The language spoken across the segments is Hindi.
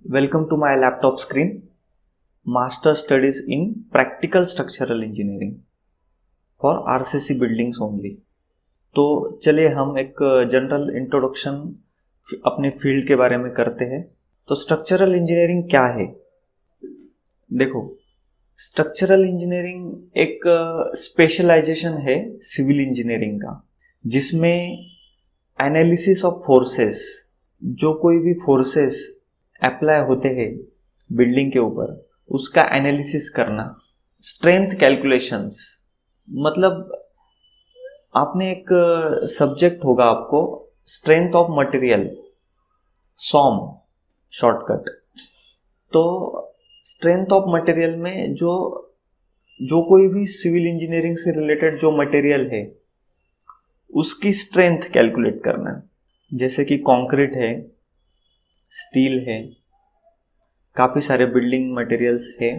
Welcome to my laptop screen. Master Studies in Practical Structural Engineering for RCC Buildings only. तो चलिए हम एक जनरल इंट्रोडक्शन अपने फील्ड के बारे में करते हैं। तो स्ट्रक्चरल इंजीनियरिंग क्या है? देखो, स्ट्रक्चरल इंजीनियरिंग एक स्पेशलाइजेशन है सिविल इंजीनियरिंग का, जिसमें एनालिसिस ऑफ फोर्सेस, जो कोई भी फोर्सेस अप्लाई होते हैं बिल्डिंग के ऊपर, उसका एनालिसिस करना। स्ट्रेंथ कैलकुलेशंस, मतलब आपने एक सब्जेक्ट होगा आपको स्ट्रेंथ ऑफ मटेरियल, सॉम शॉर्टकट। तो स्ट्रेंथ ऑफ मटेरियल में जो कोई भी सिविल इंजीनियरिंग से रिलेटेड जो मटेरियल है उसकी स्ट्रेंथ कैलकुलेट करना। जैसे कि कंक्रीट है, स्टील है, काफ़ी सारे बिल्डिंग मटेरियल्स है,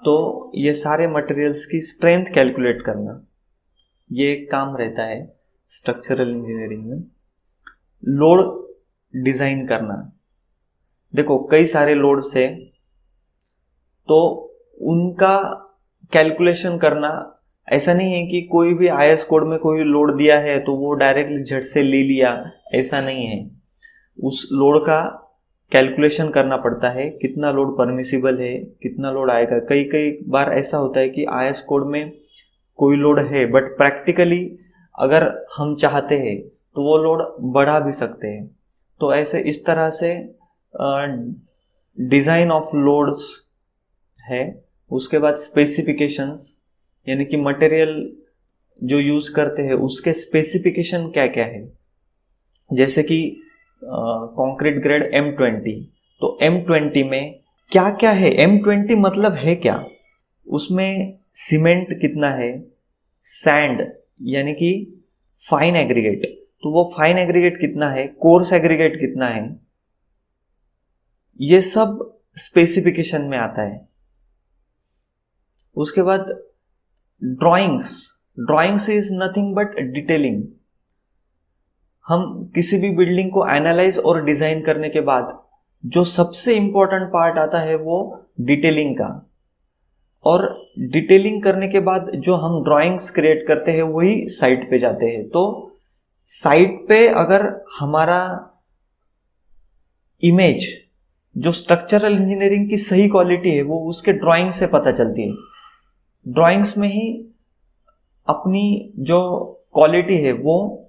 तो ये सारे मटेरियल्स की स्ट्रेंथ कैलकुलेट करना, ये एक काम रहता है स्ट्रक्चरल इंजीनियरिंग में। लोड डिज़ाइन करना, देखो कई सारे लोड्स है, तो उनका कैलकुलेशन करना। ऐसा नहीं है कि कोई भी आईएस कोड में कोई लोड दिया है तो वो डायरेक्टली झट से ले लिया, ऐसा नहीं है। उस लोड का कैलकुलेशन करना पड़ता है, कितना लोड परमिसिबल है, कितना लोड आएगा। कई बार ऐसा होता है कि आईएस कोड में कोई लोड है, बट प्रैक्टिकली अगर हम चाहते हैं तो वो लोड बढ़ा भी सकते हैं। तो ऐसे इस तरह से डिज़ाइन ऑफ लोड्स है। उसके बाद स्पेसिफिकेशंस, यानी कि मटेरियल जो यूज़ करते हैं उसके स्पेसिफिकेशन क्या क्या है। जैसे कि कंक्रीट ग्रेड M20, तो M20 में क्या क्या है? M20 मतलब है क्या? उसमें सीमेंट कितना है, सैंड यानी कि फाइन एग्रीगेट, तो वो फाइन एग्रीगेट कितना है, कोर्स एग्रीगेट कितना है, ये सब स्पेसिफिकेशन में आता है। उसके बाद drawings is nothing but detailing. हम किसी भी बिल्डिंग को एनालाइज और डिजाइन करने के बाद जो सबसे इंपॉर्टेंट पार्ट आता है वो डिटेलिंग का, और डिटेलिंग करने के बाद जो हम ड्राइंग्स क्रिएट करते हैं वही साइट पे जाते हैं। तो साइट पे अगर हमारा इमेज, जो स्ट्रक्चरल इंजीनियरिंग की सही क्वालिटी है, वो उसके ड्राइंग से पता चलती है। ड्राइंग्स में ही अपनी जो क्वालिटी है वो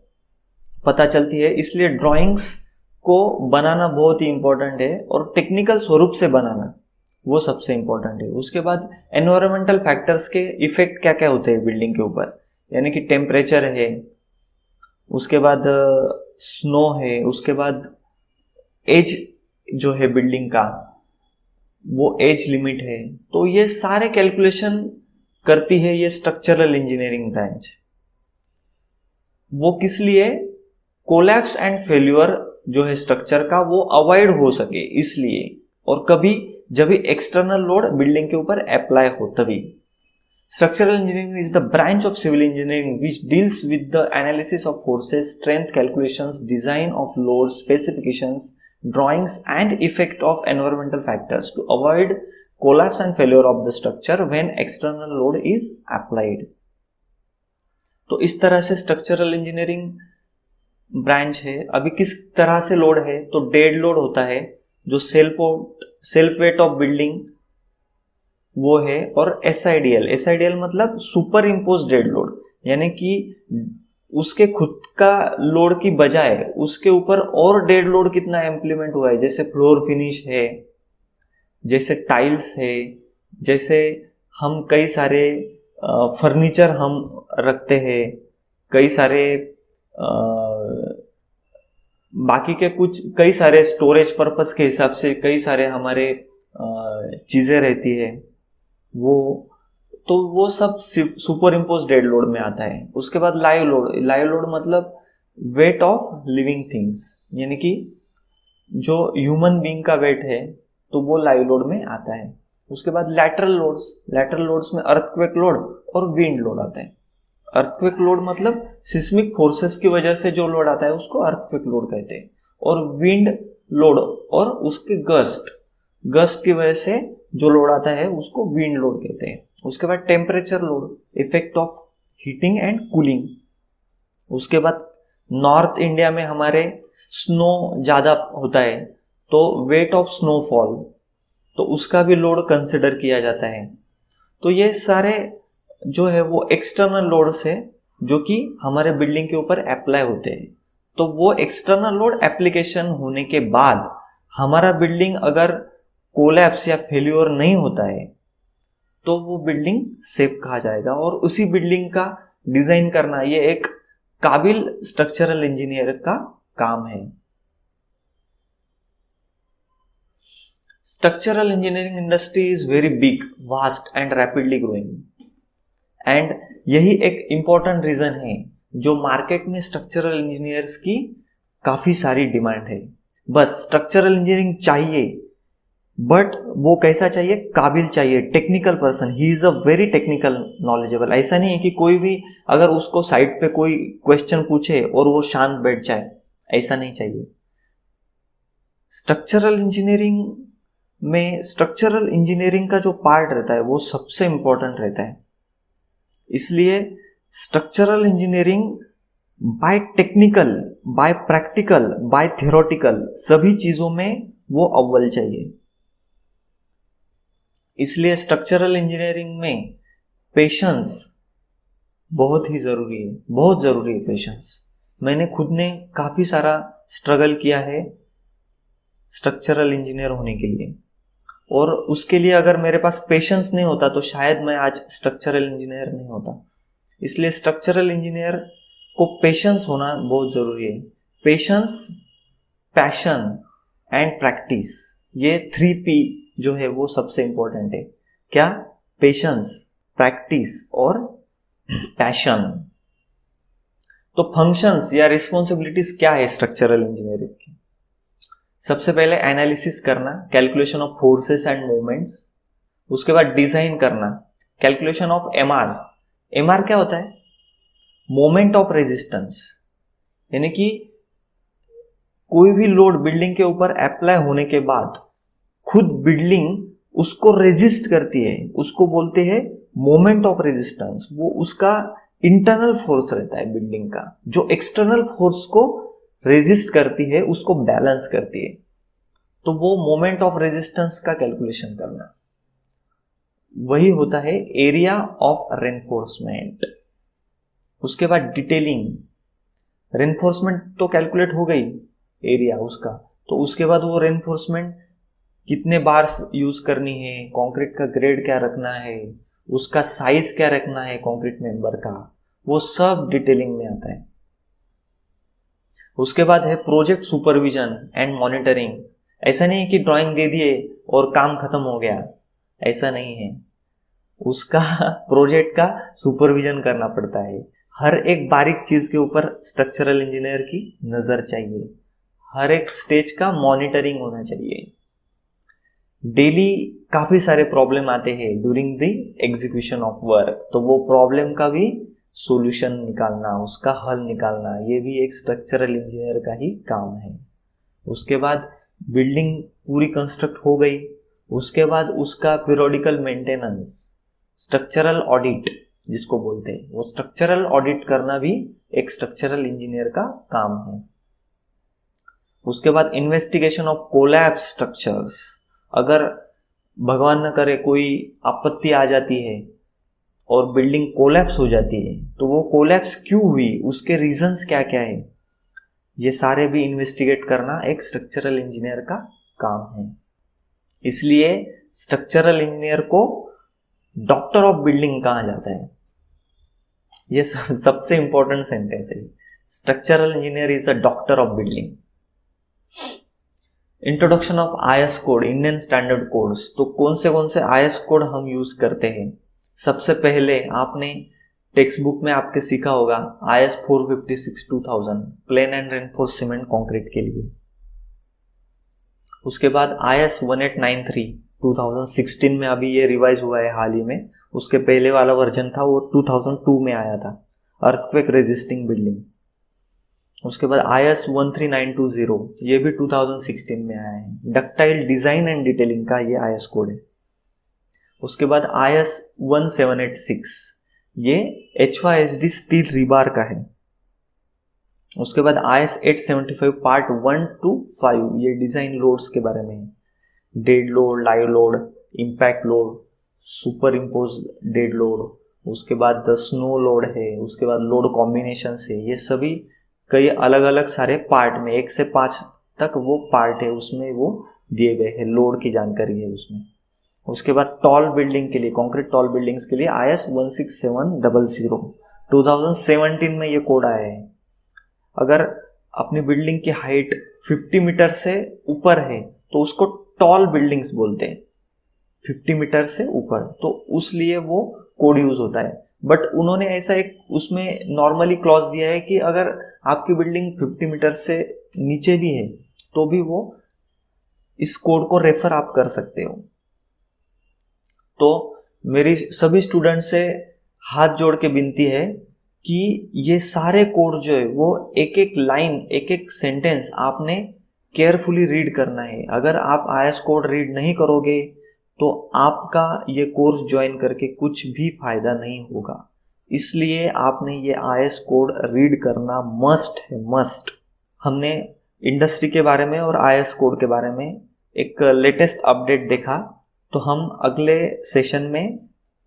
पता चलती है। इसलिए ड्राइंग्स को बनाना बहुत ही इंपॉर्टेंट है, और टेक्निकल स्वरूप से बनाना वो सबसे इंपॉर्टेंट है। उसके बाद एनवायरमेंटल फैक्टर्स के इफेक्ट क्या क्या होते हैं बिल्डिंग के ऊपर, यानी कि टेम्परेचर है, उसके बाद स्नो है, उसके बाद एज जो है बिल्डिंग का, वो एज लिमिट है। तो ये सारे कैलकुलेशन करती है ये स्ट्रक्चरल इंजीनियरिंग ब्रांच। वो किस लिए? कोलैप्स एंड फेल्यूर जो है स्ट्रक्चर का वो अवॉइड हो सके इसलिए, और कभी जब भी एक्सटर्नल लोड बिल्डिंग के ऊपर अप्लाई हो तभी। Structural engineering is the branch of civil engineering which deals with the analysis of forces, strength calculations, design of load, specifications, drawings and effect of environmental factors to avoid collapse and failure of the structure when external load is applied। तो इस तरह से स्ट्रक्चरल इंजीनियरिंग ब्रांच है। अभी किस तरह से लोड है? तो डेड लोड होता है, जो सेल्फ वेट ऑफ बिल्डिंग वो है, और एसआईडीएल मतलब सुपर इम्पोज डेड लोड, यानी कि उसके खुद का लोड की बजाय उसके ऊपर और डेड लोड कितना इम्प्लीमेंट हुआ है। जैसे फ्लोर फिनिश है, जैसे टाइल्स है, जैसे हम कई सारे फर्नीचर हम रखते हैं, कई सारे बाकी के कुछ कई सारे स्टोरेज पर्पस के हिसाब से कई सारे हमारे चीज़ें रहती है, वो सब सुपर इम्पोज डेड लोड में आता है। उसके बाद लाइव लोड मतलब वेट ऑफ लिविंग थिंग्स, यानी कि जो ह्यूमन बीइंग का वेट है तो वो लाइव लोड में आता है। उसके बाद लैटरल लोड्स में अर्थक्वेक लोड और विंड लोड आता है। अर्थक्वेक लोड मतलब सिस्मिक फोर्सेस की वजह से जो लोड आता है उसको अर्थक्वेक लोड कहते हैं, और विंड लोड और उसके गस्ट गस्ट की वजह से जो लोड आता है उसको विंड लोड कहते हैं। उसके बाद temperature load, effect of heating and cooling. उसके बाद नॉर्थ इंडिया में हमारे स्नो ज़्यादा होता है तो वेट ऑफ स्नोफॉल, तो उसका भी लोड कंसिडर किया जाता है। तो ये सारे जो है वो एक्सटर्नल लोड्स है जो कि हमारे बिल्डिंग के ऊपर अप्लाई होते हैं। तो वो एक्सटर्नल लोड एप्लीकेशन होने के बाद हमारा बिल्डिंग अगर कोलैप्स या फेल्योर नहीं होता है तो वो बिल्डिंग सेफ कहा जाएगा। और उसी बिल्डिंग का डिजाइन करना ये एक काबिल स्ट्रक्चरल इंजीनियर का काम है। Structural engineering industry is very big, vast and rapidly growing, and यही एक इंपॉर्टेंट रीजन है जो मार्केट में स्ट्रक्चरल इंजीनियर्स की काफी सारी डिमांड है। बस स्ट्रक्चरल इंजीनियरिंग चाहिए, बट वो कैसा चाहिए, काबिल चाहिए, technical person, he is a very technical knowledgeable. ऐसा नहीं है कि कोई भी अगर उसको साइड पे कोई क्वेश्चन पूछे और वो शांत बैठ जाए, ऐसा नहीं चाहिए। स्ट्रक्चरल इंजीनियरिंग में स्ट्रक्चरल इंजीनियरिंग का जो पार्ट रहता है वो सबसे इंपॉर्टेंट रहता है। इसलिए structural engineering by technical, by practical, by theoretical सभी चीजों में वो अव्वल चाहिए। इसलिए स्ट्रक्चरल इंजीनियरिंग में पेशेंस बहुत ही जरूरी है, बहुत जरूरी है पेशेंस। मैंने खुद ने काफी सारा स्ट्रगल किया है स्ट्रक्चरल इंजीनियर होने के लिए, और उसके लिए अगर मेरे पास पेशेंस नहीं होता तो शायद मैं आज स्ट्रक्चरल इंजीनियर नहीं होता। इसलिए स्ट्रक्चरल इंजीनियर को पेशेंस होना बहुत जरूरी है। पेशेंस, पैशन एंड प्रैक्टिस, ये 3P जो है वो सबसे इंपॉर्टेंट है। क्या? पेशेंस, प्रैक्टिस और पैशन। तो फंक्शंस या रिस्पॉन्सिबिलिटीज क्या है स्ट्रक्चरल इंजीनियरिंग की? सबसे पहले एनालिसिस करना, calculation of forces and movements. उसके बाद डिजाइन करना, कैलकुलेशन ऑफ एमआर। एमआर क्या होता है? मोमेंट ऑफ रेजिस्टेंस, यानी कि कोई भी लोड बिल्डिंग के ऊपर अप्लाई होने के बाद खुद बिल्डिंग उसको रेजिस्ट करती है, उसको बोलते हैं मोमेंट ऑफ रेजिस्टेंस। वो उसका इंटरनल फोर्स रहता है बिल्डिंग का, जो एक्सटर्नल फोर्स को रेजिस्ट करती है, उसको बैलेंस करती है। तो वो मोमेंट ऑफ रेजिस्टेंस का कैलकुलेशन करना, वही होता है एरिया ऑफ रेनफोर्समेंट। उसके बाद डिटेलिंग, रेनफोर्समेंट तो कैलकुलेट हो गई एरिया उसका, तो उसके बाद वो रेनफोर्समेंट कितने बार यूज करनी है, कंक्रीट का ग्रेड क्या रखना है, उसका साइज क्या रखना है कंक्रीट मेंबर का, वो सब डिटेलिंग में आता है। उसके बाद है प्रोजेक्ट सुपरविजन एंड मॉनिटरिंग। ऐसा नहीं है कि ड्राइंग दे दिए और काम खत्म हो गया, ऐसा नहीं है। उसका प्रोजेक्ट का सुपरविजन करना पड़ता है। हर एक बारीक चीज के ऊपर स्ट्रक्चरल इंजीनियर की नजर चाहिए, हर एक स्टेज का मॉनिटरिंग होना चाहिए। डेली काफी सारे प्रॉब्लम आते हैं during the execution of work, तो वो प्रॉब्लम का भी सॉल्यूशन निकालना, उसका हल निकालना, ये भी एक स्ट्रक्चरल इंजीनियर का ही काम है। उसके बाद बिल्डिंग पूरी कंस्ट्रक्ट हो गई, उसके बाद उसका पीरियोडिकल मेंटेनेंस, स्ट्रक्चरल ऑडिट जिसको बोलते हैं, वो स्ट्रक्चरल ऑडिट करना भी एक स्ट्रक्चरल इंजीनियर का काम है। उसके बाद इन्वेस्टिगेशन ऑफ कोलैप्स स्ट्रक्चर्स। अगर भगवान न करे कोई आपत्ति आ जाती है और बिल्डिंग कोलैप्स हो जाती है, तो वो कोलैप्स क्यों हुई, उसके रीजंस क्या क्या है, ये सारे भी इन्वेस्टिगेट करना एक स्ट्रक्चरल इंजीनियर का काम है। इसलिए स्ट्रक्चरल इंजीनियर को डॉक्टर ऑफ बिल्डिंग कहा जाता है। ये सबसे इंपॉर्टेंट सेंटेंस है, structural engineer is a doctor of building. Introduction of IS code, Indian standard codes. तो कौन से आईएस कोड हम यूज करते हैं? सबसे पहले आपने टेक्स्ट बुक में आपके सीखा होगा IS 456-2000 plain and reinforce cement concrete के लिए। उसके बाद IS 1893 2016 में, अभी ये रिवाइज हुआ है हाल ही में। उसके पहले वाला वर्जन था वो 2002 में आया था, अर्थक्वेक रेजिस्टिंग बिल्डिंग। उसके बाद IS 13920, ये भी 2016 में आया है, डक्टाइल डिजाइन एंड डिटेलिंग का ये IS कोड है। उसके बाद IS 1786, ये HYSD स्टील रिबार का है। उसके बाद IS 875 पार्ट 1 to 5, ये डिजाइन लोड्स के बारे में है, dead load, live load, impact load, super impose dead load, उसके बाद द स्नो लोड है, उसके बाद लोड कॉम्बिनेशन है। ये सभी कई अलग अलग सारे पार्ट में 1 से 5 तक वो पार्ट है, उसमें वो दिए गए हैं, लोड की जानकारी है उसमें। उसके बाद टॉल बिल्डिंग के लिए, कॉन्क्रीट टॉल बिल्डिंग्स के लिए IS 16700, 2017 में ये कोड आया है। अगर अपनी बिल्डिंग की हाइट 50 मीटर से ऊपर है तो उसको टॉल बिल्डिंग्स बोलते हैं, 50 मीटर से ऊपर, तो उस लिए वो कोड यूज होता है। बट उन्होंने ऐसा एक उसमें नॉर्मली क्लॉज दिया है कि अगर आपकी बिल्डिंग 50 मीटर से नीचे भी है तो भी वो इस कोड को रेफर आप कर सकते हो। तो मेरी सभी स्टूडेंट से हाथ जोड़ के विनती है कि ये सारे कोड जो है वो एक एक लाइन, एक एक सेंटेंस आपने केयरफुली रीड करना है। अगर आप IS कोड रीड नहीं करोगे तो आपका ये कोर्स ज्वाइन करके कुछ भी फायदा नहीं होगा। इसलिए आपने ये IS कोड रीड करना मस्ट है, मस्ट। हमने इंडस्ट्री के बारे में और IS कोड के बारे में एक लेटेस्ट अपडेट देखा, तो हम अगले सेशन में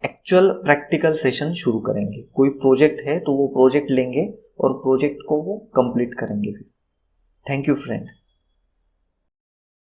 एक्चुअल प्रैक्टिकल सेशन शुरू करेंगे। कोई प्रोजेक्ट है तो वो प्रोजेक्ट लेंगे और प्रोजेक्ट को वो कंप्लीट करेंगे। Thank you friend.